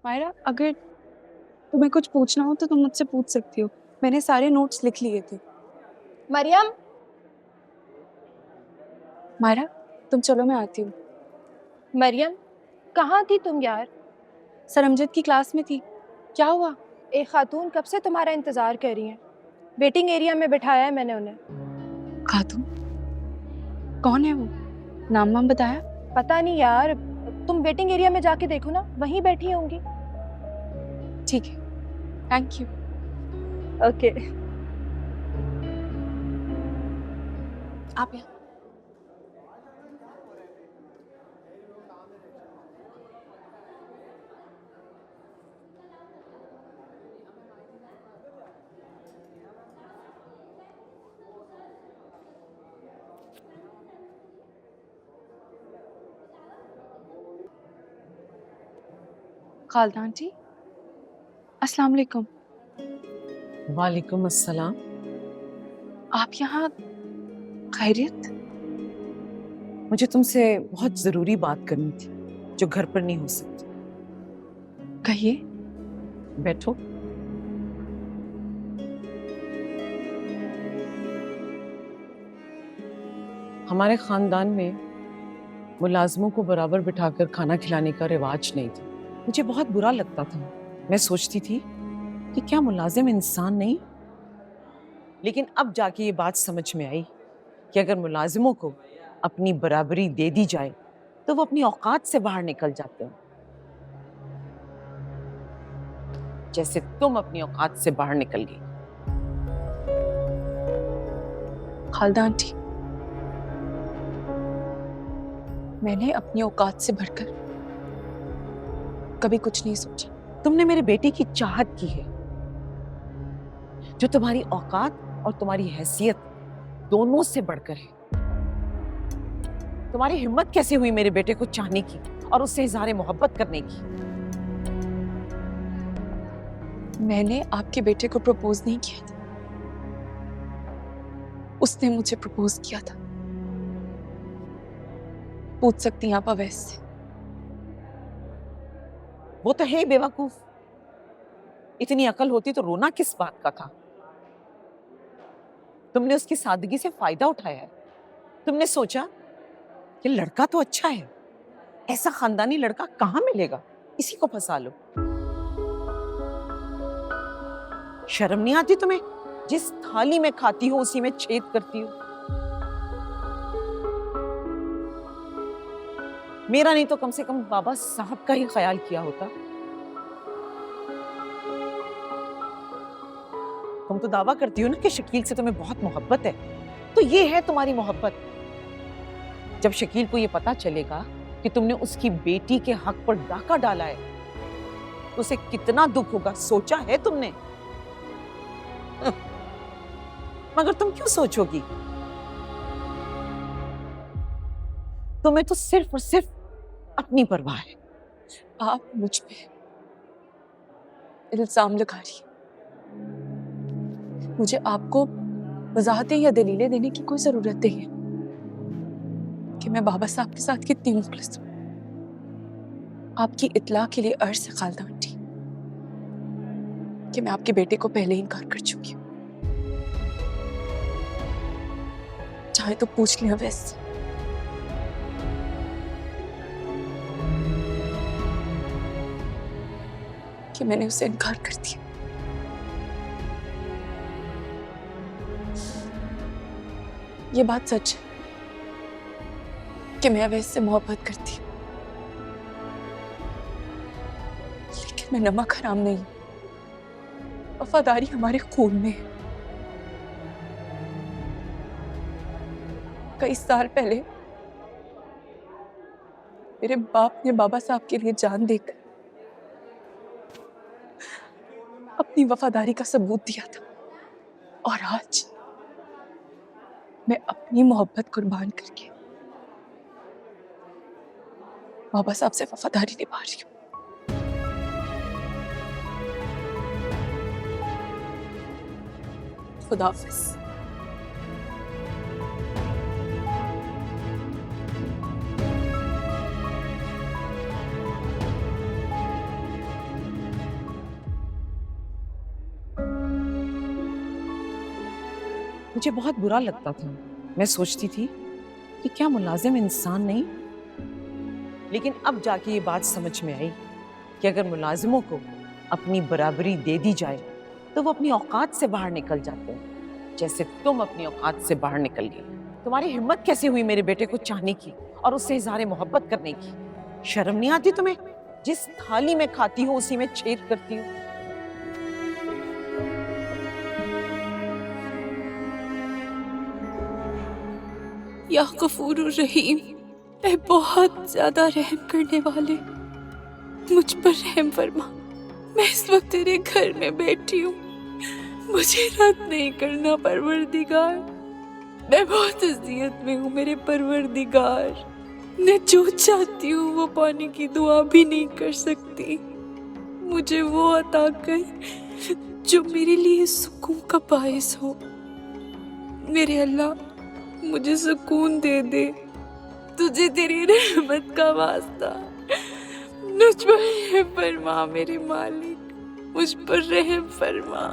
मायरा, अगर तुम्हें कुछ पूछना हो तो तुम मुझसे पूछ सकती हो। मैंने सारे नोट्स लिख लिए थे। मरियम। मायरा, तुम चलो, मैं आती हूँ। मरियम, कहाँ थी तुम यार? सरमजद की क्लास में थी। क्या हुआ? एक खातून कब से तुम्हारा इंतजार कर रही हैं। वेटिंग एरिया में बिठाया है मैंने उन्हें। खातून? कौन है वो? नाम वाम बताया? पता नहीं यार, तुम वेटिंग एरिया में जाके देखो ना, वहीं बैठी होंगी। ठीक है, थैंक यू। ओके। आप यहाँ। खालदा आंटी, अस्सलाम वालेकुम। वालेकुम अस्सलाम। आप यहाँ? खैरियत? मुझे तुमसे बहुत जरूरी बात करनी थी जो घर पर नहीं हो सकती। कहिए। बैठो। हमारे खानदान में मुलाजमों को बराबर बिठाकर खाना खिलाने का रिवाज नहीं था। मुझे बहुत बुरा लगता था। मैं सोचती थी कि क्या मुलाजिम इंसान नहीं। लेकिन अब जाके ये बात समझ में आई कि अगर मुलाजिमों को अपनी बराबरी दे दी जाए तो वो अपनी औकात से बाहर निकल जाते हैं, जैसे तुम अपनी औकात से बाहर निकल गई। खालदा आंटी, मैंने अपनी औकात से बढ़कर कभी कुछ नहीं सोचा। तुमने मेरे बेटे की चाहत की है जो तुम्हारी औकात और तुम्हारी हैसियत दोनों से बढ़कर है। तुम्हारी हिम्मत कैसे हुई मेरे बेटे को चाहने की और उससे इजहार मोहब्बत करने की? मैंने आपके बेटे को प्रपोज नहीं किया था, उसने मुझे प्रपोज किया था। पूछ सकती हैं आप अवैस से। वो तो है बेवकूफ। इतनी अकल होती तो रोना किस बात का था? तुमने उसकी सादगी से फायदा उठाया है। तुमने सोचा कि लड़का तो अच्छा है, ऐसा खानदानी लड़का कहां मिलेगा, इसी को फंसा लो। शर्म नहीं आती तुम्हें? जिस थाली में खाती हो उसी में छेद करती हो। मेरा नहीं तो कम से कम बाबा साहब का ही ख्याल किया होता। तुम तो दावा करती हो ना कि शकील से तुम्हें बहुत मोहब्बत है, तो ये है तुम्हारी मोहब्बत। जब शकील को ये पता चलेगा कि तुमने उसकी बेटी के हक पर डाका डाला है तो उसे कितना दुख होगा, सोचा है तुमने? मगर तुम क्यों सोचोगी? तुम्हें तो सिर्फ और सिर्फ अपनी परवाह है। आप मुझ पे इल्जाम लगा रही हैं। मुझे आपको वजाहतें या दलीलें देने की कोई जरूरत नहीं है कि मैं बाबा साहब के साथ कितनी मुखलिस हूं। आपकी इत्ला के लिए अर्ज है खालदा आंटी कि मैं आपके बेटे को पहले ही इनकार कर चुकी हूँ। चाहे तो पूछ लिया वैसे। कि मैंने उसे इनकार कर दिया। ये बात सच है कि मैं अवैस से मोहब्बत करती हूँ, लेकिन मैं नमक हराम नहीं हूं। वफादारी हमारे खून में है। कई साल पहले मेरे बाप ने बाबा साहब के लिए जान देकर अपनी वफादारी का सबूत दिया था, और आज मैं अपनी मोहब्बत कुर्बान करके बाबा साहब से वफादारी निभा रही हूँ। खुदा हाफिज। मुझे बहुत बुरा लगता था। मैं सोचती थी कि क्या मुलाजिम इंसान नहीं? लेकिन अब जाके ये बात समझ में आई कि अगर मुलाजिमों को अपनी बराबरी दे दी जाए तो वो अपनी औकात से बाहर निकल जाते हैं, जैसे तुम अपनी औकात से बाहर निकल गई। तुम्हारी हिम्मत कैसे हुई मेरे बेटे को चाहने की और उससे इज़हार मोहब्बत करने की? शर्म नहीं आती तुम्हें? जिस थाली में खाती हो उसी में छेद करती हो। या गफूरुर रहीम, ऐ बहुत ज्यादा रहम करने वाले, मुझ पर रहम फरमा। मैं इस वक्त तेरे घर में बैठी हूँ, मुझे रद्द नहीं करना परवरदिगार। मैं बहुत अज़ियत में हूँ मेरे परवरदिगार। मैं जो चाहती हूँ वो पाने की दुआ भी नहीं कर सकती। मुझे वो अता कर जो मेरे लिए सुकून का बायस हो। मेरे अल्लाह, मुझे सुकून दे दे, तुझे तेरी रहमत का वास्ता। मुझ पर रहम फरमा मेरे मालिक, मुझ पर रहम फरमा।